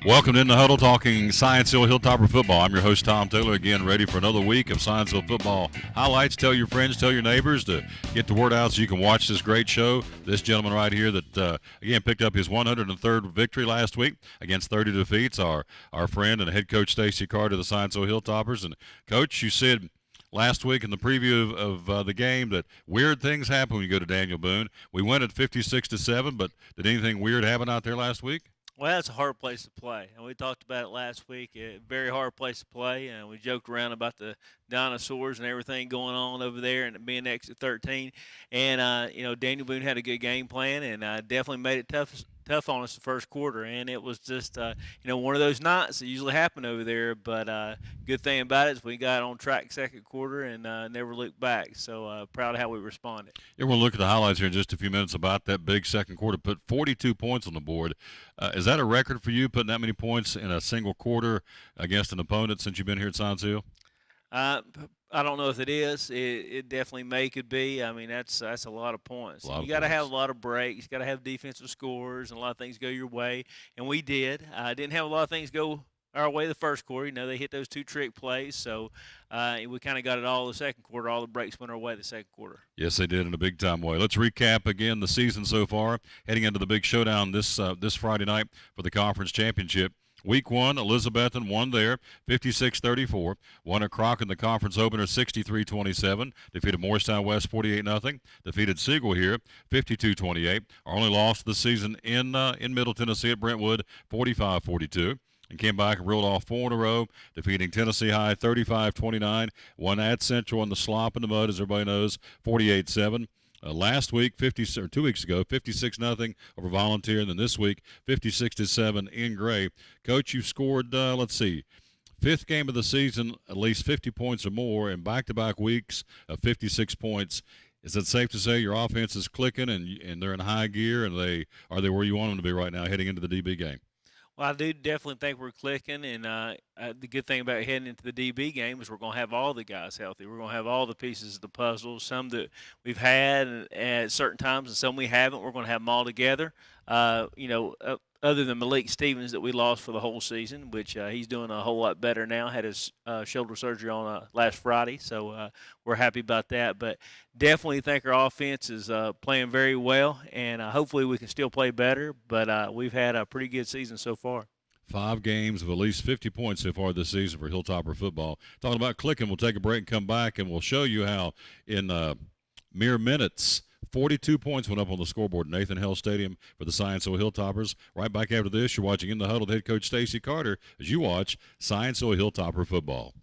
Welcome in the huddle, talking Science Hill Hilltopper football. I'm your host, Tom Taylor, again ready for another week of Science Hill football highlights. Tell your friends, tell your neighbors to get the word out so you can watch this great show. This gentleman right here that, again, picked up his 103rd victory last week against 30 defeats, our friend and head coach Stacy Carter of the Science Hill Hilltoppers. And, Coach, you said last week in the preview of the game that weird things happen when you go to Daniel Boone. We went at 56-7, but did anything weird happen out there last week? Well, that's a hard place to play, and we talked about it last week. A very hard place to play, and we joked around about the dinosaurs and everything going on over there, and it being exit 13. And Daniel Boone had a good game plan, and definitely made it tough on us the first quarter. And it was just one of those nights that usually happen over there. But good thing about it is we got on track second quarter and never looked back. So proud of how we responded. Yeah, we'll look at the highlights here in just a few minutes about that big second quarter. Put 42 points on the board. Is that a record for you, putting that many points in a single quarter against an opponent since you've been here at Science Hill? I don't know if it is. It definitely could be. I mean, that's a lot of points. You got to have a lot of breaks. You got to have defensive scores and a lot of things go your way. And we did. Didn't have a lot of things go our way the first quarter. They hit those two trick plays. So we kind of got it all the second quarter. All the breaks went our way the second quarter. Yes, they did in a big-time way. Let's recap again the season so far, heading into the big showdown this Friday night for the conference championship. Week 1, Elizabethton won there, 56-34. Won at Croc in the conference opener, 63-27. Defeated Morristown West, 48-0. Defeated Siegel here, 52-28. Our only loss of the season in Middle Tennessee at Brentwood, 45-42. And came back and reeled off 4 in a row, defeating Tennessee High 35-29. Won at Central in the slop in the mud, as everybody knows, 48-7. Last week, 2 weeks ago, 56-0 over Volunteer, and then this week, 56-7 in Gray. Coach, you scored, fifth game of the season, at least 50 points or more, in back-to-back weeks of 56 points. Is it safe to say your offense is clicking and they're in high gear, and are they where you want them to be right now heading into the DB game? Well, I do definitely think we're clicking, and the good thing about heading into the DB game is we're going to have all the guys healthy. We're going to have all the pieces of the puzzle, some that we've had at certain times and some we haven't. We're going to have them all together. Other than Malik Stevens that we lost for the whole season, which he's doing a whole lot better now, had his shoulder surgery on last Friday, so we're happy about that. But definitely think our offense is playing very well, and hopefully we can still play better, but we've had a pretty good season so far. 5 games of at least 50 points so far this season for Hilltopper football. Talking about clicking, we'll take a break and come back, and we'll show you how in mere minutes 42 points went up on the scoreboard at Nathan Hale Stadium for the Science Hill Hilltoppers. Right back after this, you're watching In the Huddle with head coach Stacy Carter as you watch Science Hill Hilltopper football.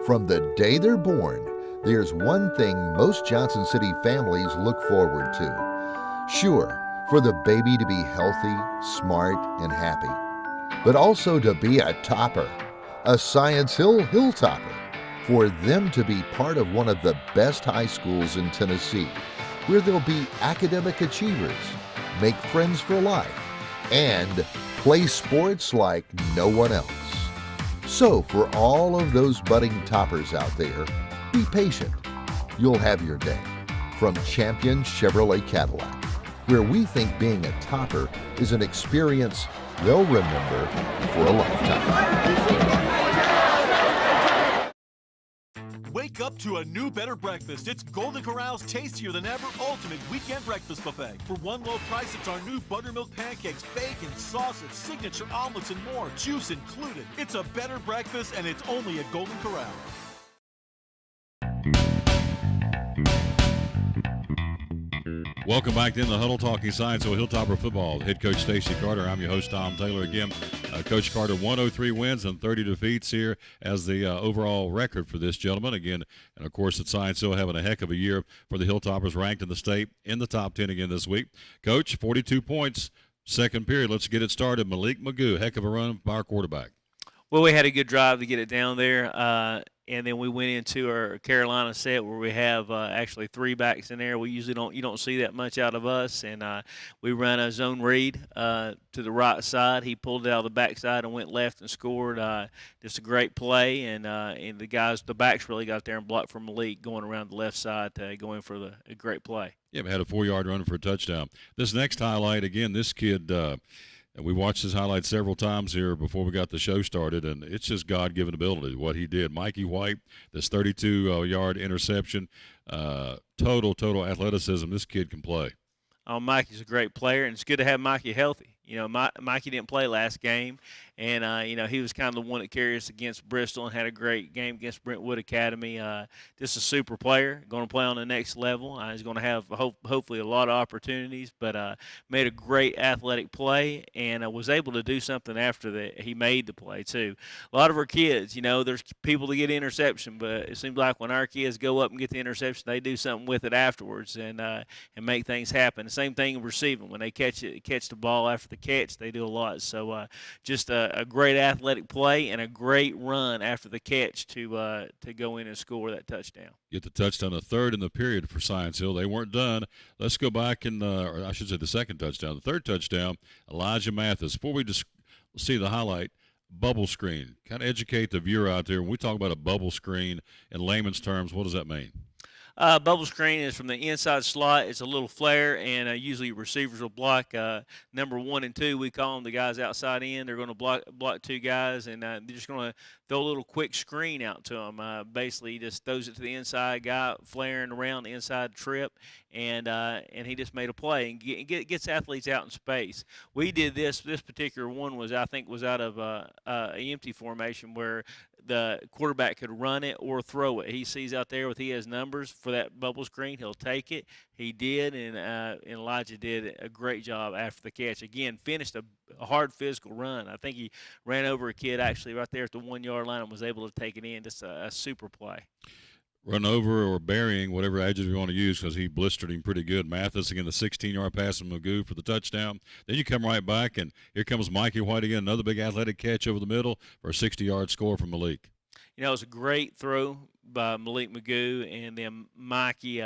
From the day they're born, there's one thing most Johnson City families look forward to. Sure, for the baby to be healthy, smart, and happy, but also to be a topper, a Science Hill Hilltopper, for them to be part of one of the best high schools in Tennessee, where they'll be academic achievers, make friends for life, and play sports like no one else. So for all of those budding toppers out there, be patient. You'll have your day. From Champion Chevrolet Cadillac, where we think being a topper is an experience they'll remember for a lifetime. Wake up to a new, better breakfast. It's Golden Corral's tastier than ever ultimate weekend breakfast buffet. For one low price, it's our new buttermilk pancakes, bacon, sausage, signature omelets, and more. Juice included. It's a better breakfast, and it's only at Golden Corral. Welcome back to In the Huddle, talking Science Hill Hilltopper football. Head coach Stacy Carter. I'm your host, Tom Taylor. Again, Coach Carter, 103 wins and 30 defeats here as the overall record for this gentleman. Again, and of course, at Science Hill having a heck of a year for the Hilltoppers, ranked in the state in the top 10 again this week. Coach, 42 points, second period. Let's get it started. Malik Magoo, heck of a run by our quarterback. Well, we had a good drive to get it down there, and then we went into our Carolina set where we have actually 3 backs in there. We usually you don't see that much out of us, and we run a zone read to the right side. He pulled it out of the backside and went left and scored. Just a great play, and the backs really got there and blocked for Malik going around the left side to go in for a great play. Yeah, we had a 4-yard run for a touchdown. This next highlight, again, this kid And we watched his highlights several times here before we got the show started, and it's just God-given ability, what he did. Mikey White, this 32-yard interception, total athleticism. This kid can play. Mikey's a great player, and it's good to have Mikey healthy. You know, Mikey didn't play last game, and, you know, he was kind of the one that carried us against Bristol and had a great game against Brentwood Academy. Just a super player, going to play on the next level. He's going to have hopefully a lot of opportunities, but made a great athletic play and was able to do something after he made the play, too. A lot of our kids, you know, there's people that get interception, but it seems like when our kids go up and get the interception, they do something with it afterwards and make things happen. The same thing in receiving. When they catch the ball after the catch, they do a lot. So just a great athletic play and a great run after the catch to go in and score that touchdown. Get the touchdown, the third in the period for Science Hill. They weren't done. Let's go back and, or I should say the second touchdown. The third touchdown, Elijah Mathis. Before we just see the highlight, bubble screen. Kind of educate the viewer out there. When we talk about a bubble screen in layman's terms, what does that mean? Bubble screen is from the inside slot. It's a little flare, and usually receivers will block number 1 and 2. We call them the guys outside in. They're going to block 2 guys, and they're just going to throw a little quick screen out to them. Basically, he just throws it to the inside guy, flaring around the inside trip, and he just made a play and gets athletes out in space. We did this particular one was out of an empty formation where the quarterback could run it or throw it. He sees out there he has numbers for that bubble screen. He'll take it. He did, and Elijah did a great job after the catch. Again, finished a hard physical run. I think he ran over a kid actually right there at the 1-yard line and was able to take it in. Just a super play. Run over or burying, whatever adjective you want to use, because he blistered him pretty good. Mathis, again, the 16-yard pass from Magoo for the touchdown. Then you come right back, and here comes Mikey White again, another big athletic catch over the middle for a 60-yard score from Malik. You know, it was a great throw by Malik Magoo, and then Mikey,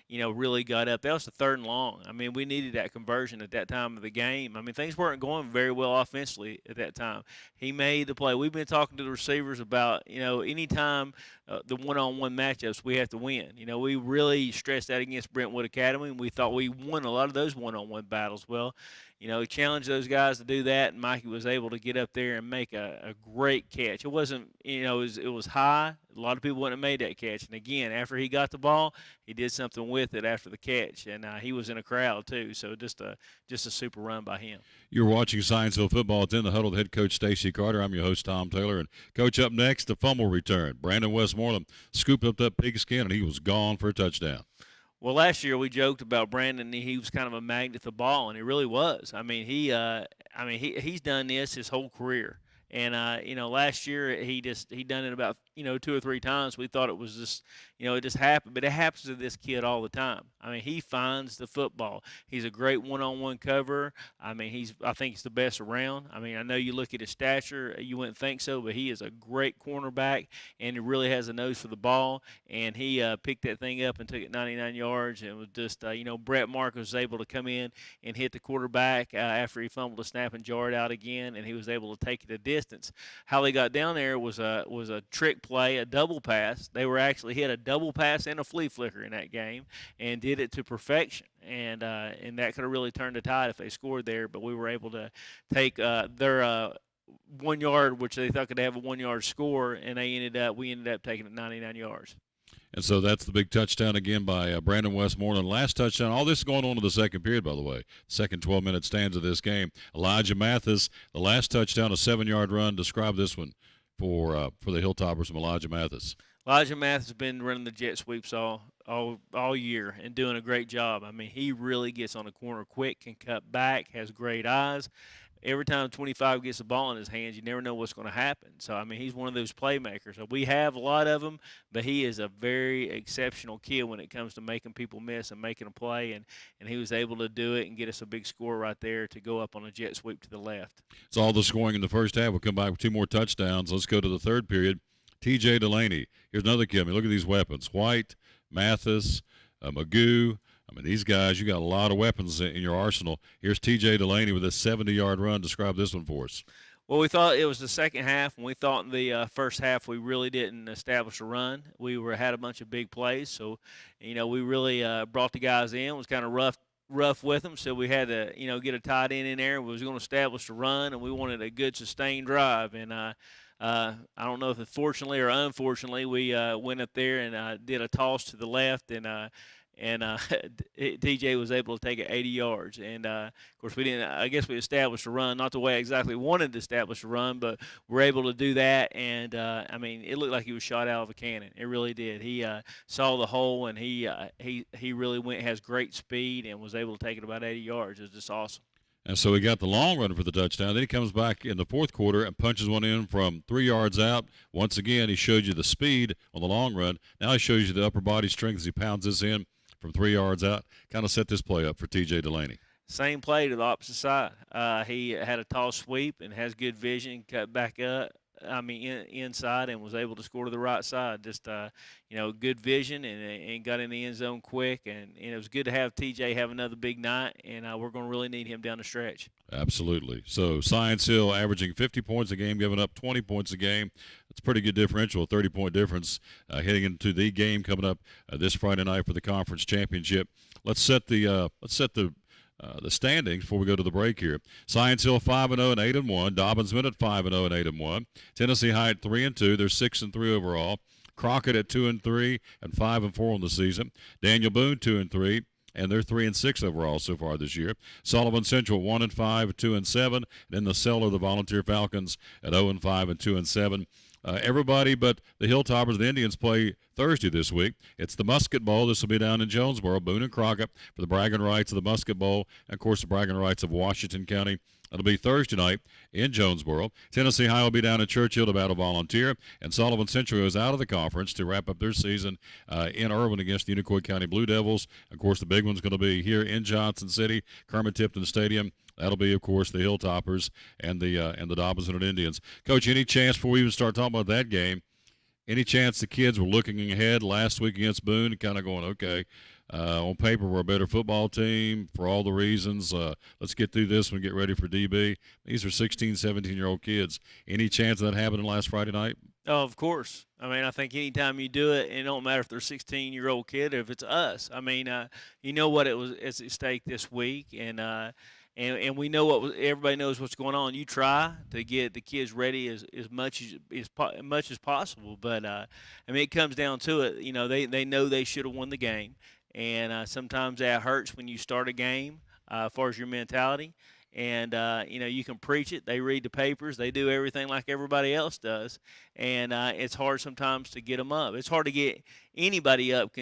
really got up. That was the 3rd and long. I mean, we needed that conversion at that time of the game. I mean, things weren't going very well offensively at that time. He made the play. We've been talking to the receivers about, anytime the one-on-one matchups, we have to win. You know, we really stressed that against Brentwood Academy, and we thought we won a lot of those one-on-one battles. Well, he challenged those guys to do that, and Mikey was able to get up there and make a great catch. It wasn't, it was high. A lot of people wouldn't have made that catch. And, again, after he got the ball, he did something with it after the catch, and he was in a crowd too. So just a super run by him. You're watching Science Hill football. It's in the huddle with head coach Stacy Carter. I'm your host, Tom Taylor. And, Coach, up next, the fumble return. Brandon Westmoreland scooped up that pigskin, and he was gone for a touchdown. Well, last year we joked about Brandon. He was kind of a magnet to the ball, and he really was. I mean, he's done this his whole career. And last year he done it about 2 or 3 times. We thought it was just it just happened, but it happens to this kid all the time. I mean, he finds the football. He's a great one-on-one coverer. I mean, I think he's the best around. I mean, I know you look at his stature, you wouldn't think so, but he is a great cornerback, and he really has a nose for the ball. And he picked that thing up and took it 99 yards, and was just Brett Mark was able to come in and hit the quarterback after he fumbled the snap and jarred out again, and he was able to take it a distance. How they got down there was a trick play, a double pass. They were actually hit a double pass and a flea flicker in that game and did it to perfection. And that could have really turned the tide if they scored there, but we were able to take their 1 yard, which they thought could have a 1 yard score, and we ended up taking it 99 yards. And so that's the big touchdown again by Brandon Westmoreland. Last touchdown. All this is going on in the second period, by the way. Second 12-minute stanza of this game. Elijah Mathis, the last touchdown, a 7-yard run. Describe this one for the Hilltoppers from Elijah Mathis. Elijah Mathis has been running the jet sweeps all year and doing a great job. I mean, he really gets on the corner quick, can cut back, has great eyes. Every time 25 gets the ball in his hands, you never know what's going to happen. So, I mean, he's one of those playmakers. So we have a lot of them, but he is a very exceptional kid when it comes to making people miss and making a play, and he was able to do it and get us a big score right there to go up on a jet sweep to the left. It's all the scoring in the first half. We'll come back with 2 more touchdowns. Let's go to the third period. T.J. Delaney. Here's another kid. I mean, look at these weapons. White, Mathis, Magoo. I mean, these guys, you got a lot of weapons in your arsenal. Here's T.J. Delaney with a 70-yard run. Describe this one for us. Well, we thought it was the second half, and we thought in the first half we really didn't establish a run. We had a bunch of big plays, so we really brought the guys in. It was kind of rough with them, so we had to, get a tight end in there. We was going to establish the run, and we wanted a good sustained drive. And I don't know if fortunately or unfortunately, we went up there and did a toss to the left, and DJ was able to take it 80 yards. And, of course, we didn't – I guess we established a run, not the way I exactly wanted to establish a run, but we're able to do that. And, it looked like he was shot out of a cannon. It really did. He saw the hole, and he really has great speed and was able to take it about 80 yards. It was just awesome. And so he got the long run for the touchdown. Then he comes back in the fourth quarter and punches one in from 3 yards out. Once again, he showed you the speed on the long run. Now he shows you the upper body strength as he pounds this in from 3 yards out. Kind of set this play up for T.J. Delaney. Same play to the opposite side. He had a toss sweep and has good vision, cut back up. Inside, and was able to score to the right side. Just, good vision and got in the end zone quick. And it was good to have TJ have another big night, and we're going to really need him down the stretch. Absolutely. So Science Hill averaging 50 points a game, giving up 20 points a game. That's a pretty good differential, 30-point difference heading into the game coming up this Friday night for the conference championship. Let's set the standings before we go to the break here. Science Hill 5-0 and 8-1. Dobyns Bennett 5-0 and 8-1. Tennessee High at 3-2. They're 6-3 overall. Crockett at 2-3 and 5-4 on the season. Daniel Boone 2-3. And they're 3-6 overall so far this year. Sullivan Central 1-5, 2-7. And in the cellar, the Volunteer Falcons at 0-5 and 2-7. Everybody but the Hilltoppers, the Indians, play Thursday this week. It's the Musket Bowl. This will be down in Jonesboro. Boone and Crockett for the bragging rights of the Musket Bowl, and, of course, the bragging rights of Washington County. It'll be Thursday night in Jonesboro. Tennessee High will be down in Churchill to battle Volunteer, and Sullivan Central goes out of the conference to wrap up their season in Irwin against the Unicoi County Blue Devils. Of course, the big one's going to be here in Johnson City, Kermit-Tipton Stadium. That'll be, of course, the Hilltoppers and the Dobyns Bennett Indians. Coach, any chance before we even start talking about that game, any chance the kids were looking ahead last week against Boone and kind of going, okay, on paper we're a better football team for all the reasons. Let's get through this one and get ready for DB. These are 16, 17-year-old kids. Any chance of that happening last Friday night? Oh, of course. I think anytime you do it, it don't matter if they're a 16-year-old kid or if it's us. You know what is at stake this week, and we know everybody knows what's going on. You try to get the kids ready as much as possible, but it comes down to it. They know they should have won the game, and sometimes that hurts when you start a game as far as your mentality. And you can preach it. They read the papers. They do everything like everybody else does, and it's hard sometimes to get them up. It's hard to get anybody up.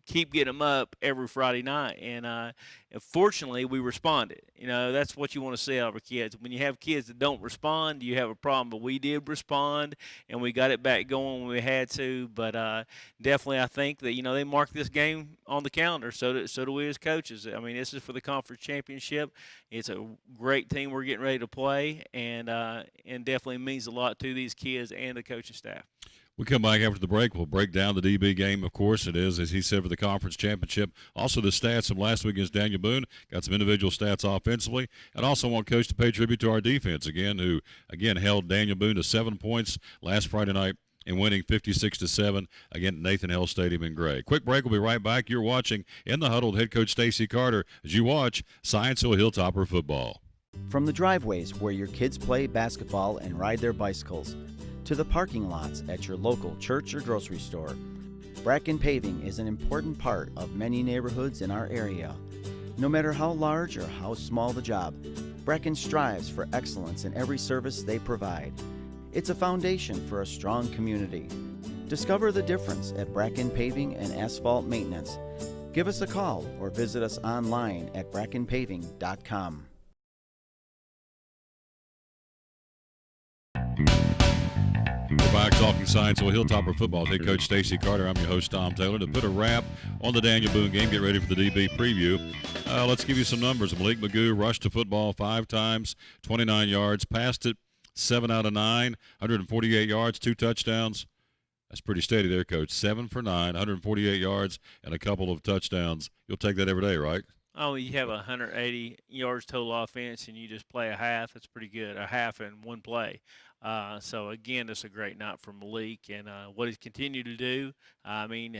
Keep getting them up every Friday night, and fortunately we responded. That's what you want to see out of our kids. When you have kids that don't respond, you have a problem. But we did respond, and we got it back going when we had to. But definitely, I think that they marked this game on the calendar. So do we as coaches. This is for the conference championship. It's a great team we're getting ready to play, and definitely means a lot to these kids and the coaching staff. We come back after the break. We'll break down the DB game, of course. It is, as he said, for the conference championship. Also, the stats from last week against Daniel Boone. Got some individual stats offensively. And also want Coach to pay tribute to our defense, who held Daniel Boone to 7 points last Friday night and winning 56-7 against Nathan Hale Stadium in Gray. Quick break. We'll be right back. You're watching In the Huddle with head coach Stacy Carter as you watch Science Hill Hilltopper football. From the driveways where your kids play basketball and ride their bicycles, to the parking lots at your local church or grocery store, Bracken Paving is an important part of many neighborhoods in our area. No matter how large or how small the job, Bracken strives for excellence in every service they provide. It's a foundation for a strong community. Discover the difference at Bracken Paving and Asphalt Maintenance. Give us a call or visit us online at brackenpaving.com. We're back talking Science Hill Hilltopper football. Head coach Stacy Carter. I'm your host, Tom Taylor. To put a wrap on the Daniel Boone game, get ready for the DB preview. Let's give you some numbers. Malik Magoo rushed the football 5 times, 29 yards, passed it 7 out of 9, 148 yards, 2 touchdowns. That's pretty steady there, Coach. 7 for 9, 148 yards, and a couple of touchdowns. You'll take that every day, right? Oh, you have 180 yards total offense, and you just play a half. That's pretty good, a half in one play. So again, it's a great night for Malik, and what he's continued to do. I mean,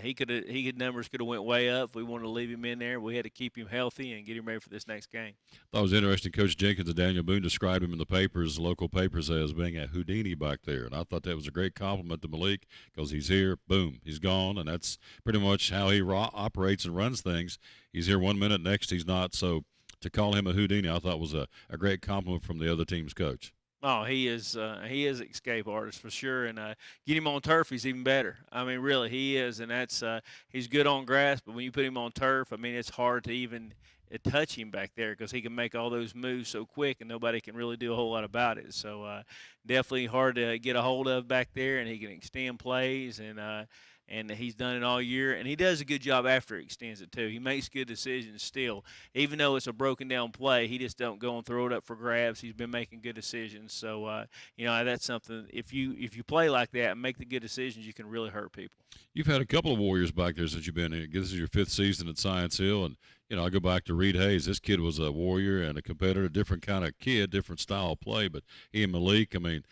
numbers could have went way up. If we wanted to leave him in there, we had to keep him healthy and get him ready for this next game. Thought it was interesting. Coach Jenkins and Daniel Boone described him in the papers, local papers, as being a Houdini back there, and I thought that was a great compliment to Malik because he's here, boom, he's gone, and that's pretty much how he operates and runs things. He's here 1 minute, next he's not. So to call him a Houdini, I thought was a great compliment from the other team's coach. Oh, he is escape artist for sure, and get him on turf, he's even better. I mean, really, he is, and that's he's good on grass, but when you put him on turf, I mean, it's hard to even touch him back there because he can make all those moves so quick, and nobody can really do a whole lot about it. So definitely hard to get a hold of back there, and he can extend plays, and he's done it all year, and he does a good job after he extends it too. He makes good decisions still, even though it's a broken down play. He just don't go and throw it up for grabs. He's been making good decisions. So that's something. If you play like that and make the good decisions, you can really hurt people. You've had a couple of Warriors back there since you've been here. This is your 5th season at Science Hill, and I go back to Reed Hayes. This kid was a Warrior and a competitor, different kind of kid, different style of play. But he and Malik, I mean,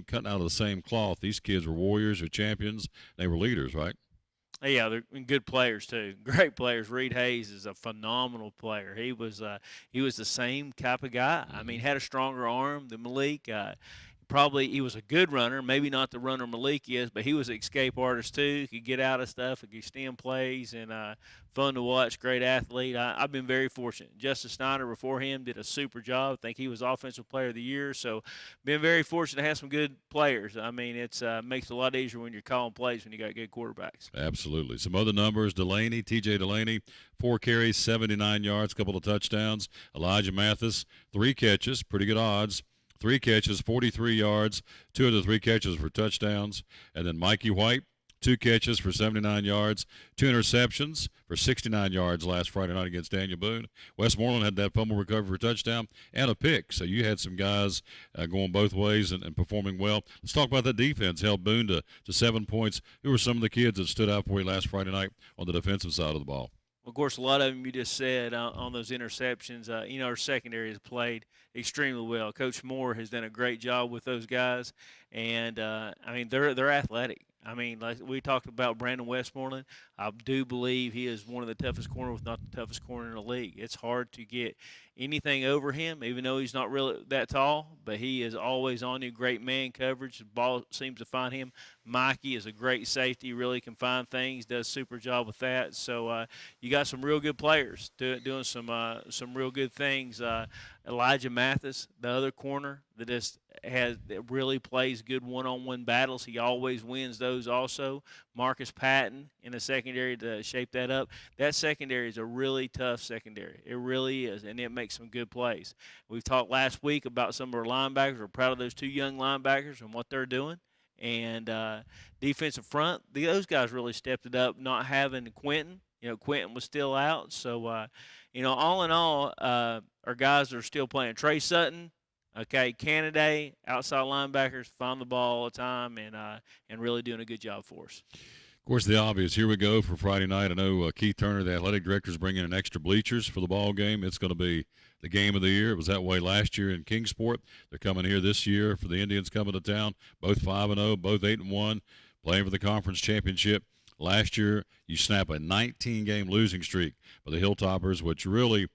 cutting out of the same cloth. These kids were Warriors or champions. They were leaders, right? Yeah, they're good players too. Great players. Reed Hayes is a phenomenal player. He was the same type of guy. I mean, had a stronger arm than Malik. Probably he was a good runner, maybe not the runner Malik is, but he was an escape artist too. He could get out of stuff, he could extend plays, and fun to watch, great athlete. I've been very fortunate. Justice Snyder before him did a super job. I think he was Offensive Player of the Year, so been very fortunate to have some good players. I mean, it's makes it a lot easier when you're calling plays when you got good quarterbacks. Absolutely. Some other numbers, TJ Delaney, 4 carries, 79 yards, couple of touchdowns. Elijah Mathis, 3 catches, pretty good odds. 3 catches, 43 yards. 2 of the 3 catches were touchdowns. And then Mikey White, 2 catches for 79 yards, 2 interceptions for 69 yards last Friday night against Daniel Boone. Westmoreland had that fumble recovery for a touchdown and a pick. So you had some guys going both ways and performing well. Let's talk about that defense. Held Boone to 7 points. Who were some of the kids that stood out for you last Friday night on the defensive side of the ball? Of course, a lot of them you just said on those interceptions. Our secondary has played extremely well. Coach Moore has done a great job with those guys, and they're athletic. I mean, like we talked about Brandon Westmoreland, I do believe he is one of the toughest corners, if not the toughest corner in the league. It's hard to get anything over him, even though he's not really that tall, but he is always on you. Great man coverage. The ball seems to find him. Mikey is a great safety, really can find things, does a super job with that. So you got some real good players doing some real good things. Elijah Mathis, the other corner, that really plays good one-on-one battles. He always wins those also. Marcus Patton in the secondary to shape that up. That secondary is a really tough secondary. It really is, and it makes some good plays. We've talked last week about some of our linebackers. We're proud of those 2 young linebackers and what they're doing. And defensive front, those guys really stepped it up, not having Quentin. Quentin was still out. So, all in all, our guys are still playing. Trey Sutton, Canada, outside linebackers, find the ball all the time and really doing a good job for us. Of course, the obvious. Here we go for Friday night. I know Keith Turner, the athletic director, is bringing in extra bleachers for the ball game. It's going to be the game of the year. It was that way last year in Kingsport. They're coming here this year for the Indians coming to town. Both 5-0, both 8-1, playing for the conference championship. Last year, you snap a 19-game losing streak for the Hilltoppers, which really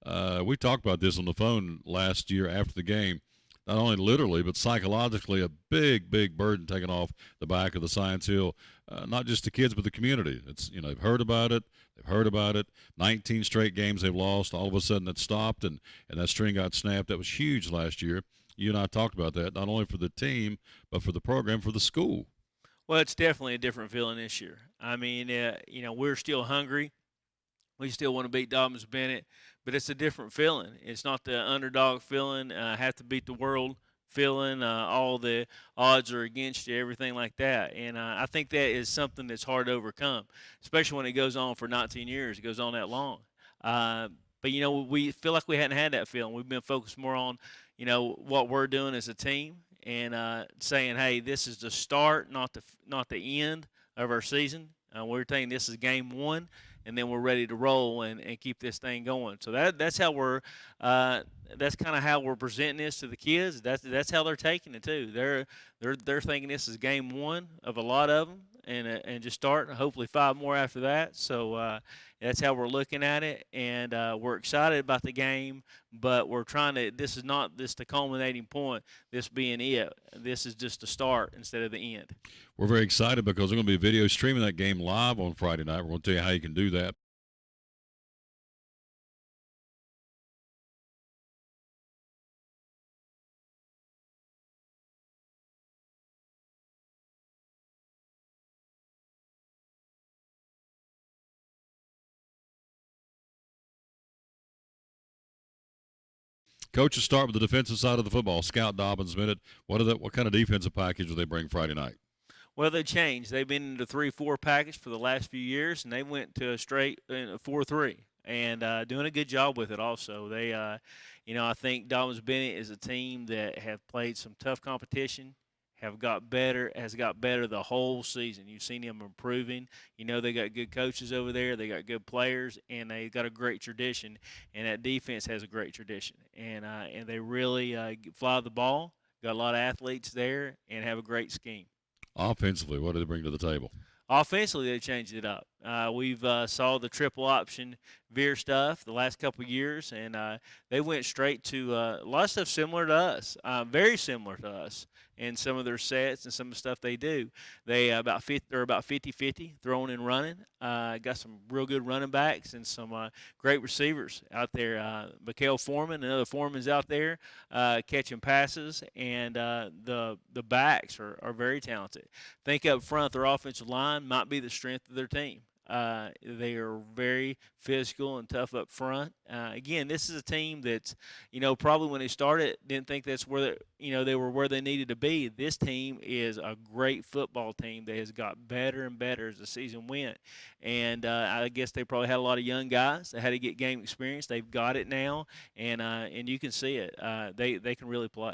we talked about this on the phone last year after the game. Not only literally, but psychologically, a big, big burden taken off the back of the Science Hill, not just the kids, but the community. It's they've heard about it. 19 straight games they've lost. All of a sudden it stopped, and that string got snapped. That was huge last year. You and I talked about that, not only for the team, but for the program, for the school. Well, it's definitely a different feeling this year. I mean, we're still hungry. We still want to beat Dobyns Bennett, but it's a different feeling. It's not the underdog feeling, have to beat the world feeling, all the odds are against you, everything like that. And I think that is something that's hard to overcome, especially when it goes on for 19 years. It goes on that long. But, we feel like we hadn't had that feeling. We've been focused more on, what we're doing as a team and saying, hey, this is the start, not the end of our season. We're saying this is game 1, and then we're ready to roll and keep this thing going. So that's how we're that's kind of how we're presenting this to the kids. That's how they're taking it too. They're thinking this is game one of a lot of them, and just start. Hopefully 5 more after that. So that's how we're looking at it, and we're excited about the game. But we're trying to. This is not the culminating point. This being it. This is just the start instead of the end. We're very excited because we're going to be video streaming that game live on Friday night. We're going to tell you how you can do that. Coach, will start with the defensive side of the football. Scout Dobyns Bennett. What kind of defensive package will they bring Friday night? Well, they changed. They've been in the 3-4 package for the last few years, and they went to a straight 4-3, and doing a good job with it. Also, they, I think Dobyns Bennett is a team that have played some tough competition. Has got better the whole season. You've seen them improving. They got good coaches over there. They got good players, and they got a great tradition. And that defense has a great tradition. And they really fly the ball. Got a lot of athletes there, and have a great scheme. Offensively, what do they bring to the table? Offensively, they changed it up. We've saw the triple option veer stuff the last couple of years, and they went straight to a lot of stuff similar to us, very similar to us in some of their sets and some of the stuff they do. They're about 50-50 throwing and running. Got some real good running backs and some great receivers out there. Mikael Foreman and other Foremans out there catching passes, and the backs are very talented. Think up front, their offensive line might be the strength of their team. They are very physical and tough up front. Again, this is a team that's, probably when they started, didn't think that's where they were where they needed to be. This team is a great football team that has got better and better as the season went. And I guess they probably had a lot of young guys that had to get game experience. They've got it now, and you can see it. They can really play.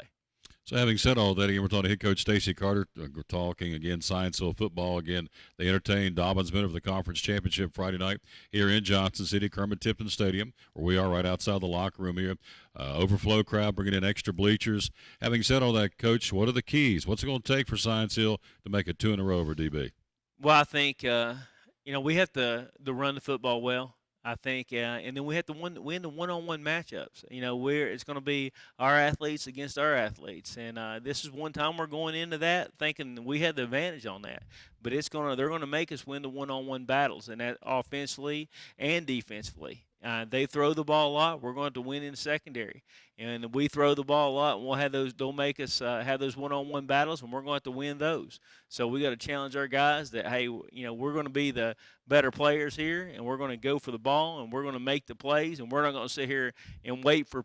So having said all that, again, we're talking to head coach Stacy Carter. We're talking, again, Scienceville football. Again, they entertained Dobyns Bennett for the conference championship Friday night here in Johnson City, Kermit-Tipton Stadium, where we are right outside the locker room here. Overflow crowd, bringing in extra bleachers. Having said all that, Coach, what are the keys? What's it going to take for Scienceville to make it 2 in a row over DB? Well, I think, we have to run the football well. I think, and then we have to win the one-on-one matchups. It's going to be our athletes against our athletes, and this is one time we're going into that thinking we had the advantage on that. But they're going to make us win the one-on-one battles, and that offensively and defensively. They throw the ball a lot. We're going to win in the secondary, and we throw the ball a lot, and we'll have those. They'll make us have those one-on-one battles, and we're going to have to win those. So we got to challenge our guys that hey, we're going to be the better players here, and we're going to go for the ball, and we're going to make the plays, and we're not going to sit here and wait for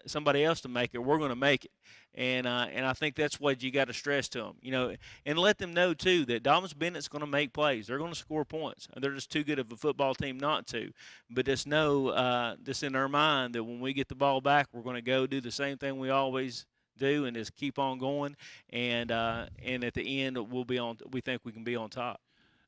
somebody else to make it. We're going to make it. And I think that's what you got to stress to them, and let them know too that Dobyns Bennett's going to make plays. They're going to score points. They're just too good of a football team not to. But just know, just in our mind that when we get the ball back, we're going to go do the same thing we always do, and just keep on going. And at the end, we think we can be on top.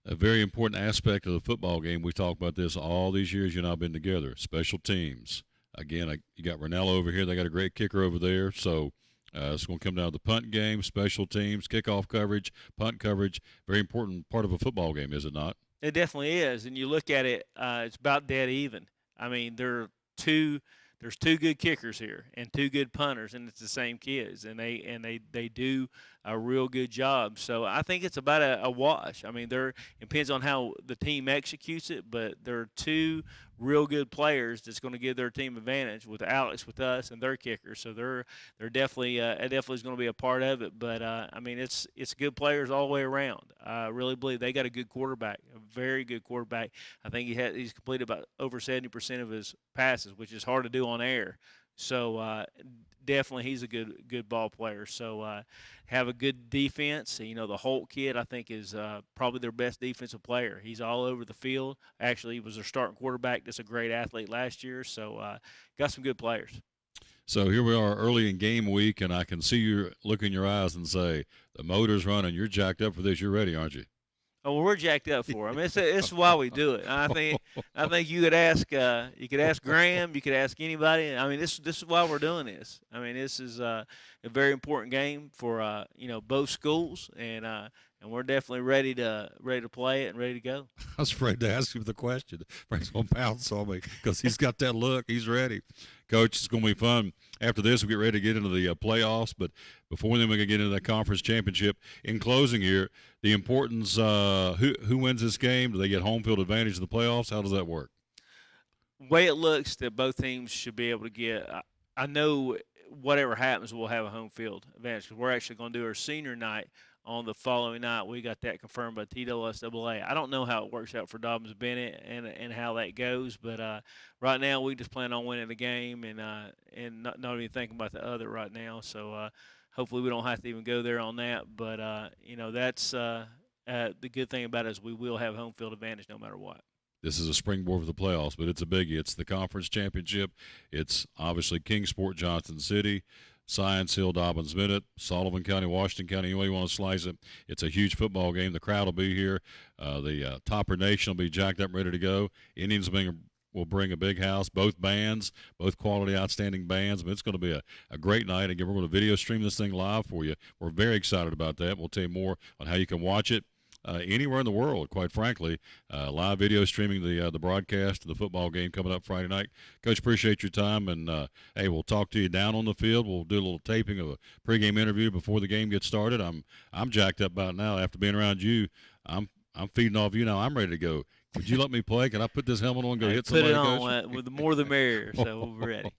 A very important aspect of the football game. We talked about this all these years you and I have been together. Special teams. Again, you got Ronell over here. They got a great kicker over there. So. It's going to come down to the punt game, special teams, kickoff coverage, punt coverage. Very important part of a football game, is it not? It definitely is. And you look at it, it's about dead even. I mean, there's two good kickers here and 2 good punters, and it's the same kids, and they do a real good job. So I think it's about a wash. I mean, it depends on how the team executes it, but there are 2 real good players that's going to give their team advantage with Alex, with us, and their kickers. So they're definitely is going to be a part of it. But I mean, it's good players all the way around. I really believe they got a good quarterback, a very good quarterback. I think he's completed about over 70% of his passes, which is hard to do on air. So definitely he's a good ball player. So have a good defense. The Holt kid, I think, is probably their best defensive player. He's all over the field. Actually, he was their starting quarterback. Just a great athlete last year. So got some good players. So here we are early in game week, and I can see you look in your eyes and say, the motor's running. You're jacked up for this. You're ready, aren't you? Oh, well, we're jacked up for it. I mean, it's why we do it. I think you could ask Graham, you could ask anybody. I mean, this is why we're doing this. I mean, this is a very important game for both schools, and we're definitely ready to play it and ready to go. I was afraid to ask him the question. Frank's going to pounce on me because he's got that look. He's ready. Coach, it's going to be fun. After this, we get ready to get into the playoffs. But before then, we can get into the conference championship. In closing here, the importance, who wins this game? Do they get home field advantage in the playoffs? How does that work? The way it looks that both teams should be able to get, I know whatever happens, we'll have a home field advantage. We're actually going to do our senior night on the following night. We got that confirmed by TSSAA. I don't know how it works out for Dobyns Bennett and how that goes, but right now we just plan on winning the game and not even thinking about the other right now. So hopefully we don't have to even go there on that. But that's the good thing about it is we will have home field advantage no matter what. This is a springboard for the playoffs, but it's a biggie. It's the conference championship. It's obviously Kingsport, Johnson City, Science Hill, Dobyns Bennett, Sullivan County, Washington County, any way you want to slice it. It's a huge football game. The crowd will be here. The Topper Nation will be jacked up, ready to go. Indians will bring a big house. Both bands, both quality, outstanding bands. But it's going to be a great night. Again, we're going to video stream this thing live for you. We're very excited about that. We'll tell you more on how you can watch it. Anywhere in the world, quite frankly, live video streaming the broadcast of the football game coming up Friday night. Coach, appreciate your time, and hey, we'll talk to you down on the field. We'll do a little taping of a pregame interview before the game gets started. I'm jacked up about now after being around you. I'm feeding off you now. I'm ready to go. Would you let me play? Can I put this helmet on and go hit somebody? Put it on. With the more the merrier. So we'll be ready.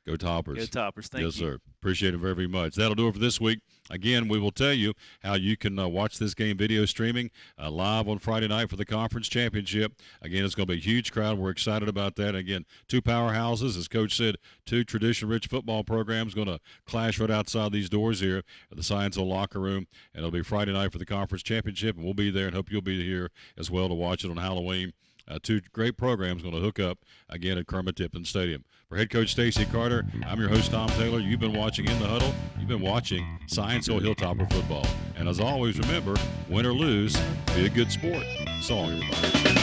Go Toppers. Go Toppers. Thank you. Yes, sir. Appreciate it very, very much. That'll do it for this week. Again, we will tell you how you can watch this game video streaming live on Friday night for the conference championship. Again, it's going to be a huge crowd. We're excited about that. Again, two powerhouses, as Coach said, two tradition-rich football programs going to clash right outside these doors here at the Science Hill locker room. And it'll be Friday night for the conference championship, and we'll be there and hope you'll be here as well to watch it on Halloween. Two great programs going to hook up again at Kermit-Tipton Stadium. For head coach Stacy Carter, I'm your host Tom Taylor. You've been watching In the Huddle. You've been watching Science Hill Hilltopper football. And as always, remember, win or lose, be a good sport. So long, everybody.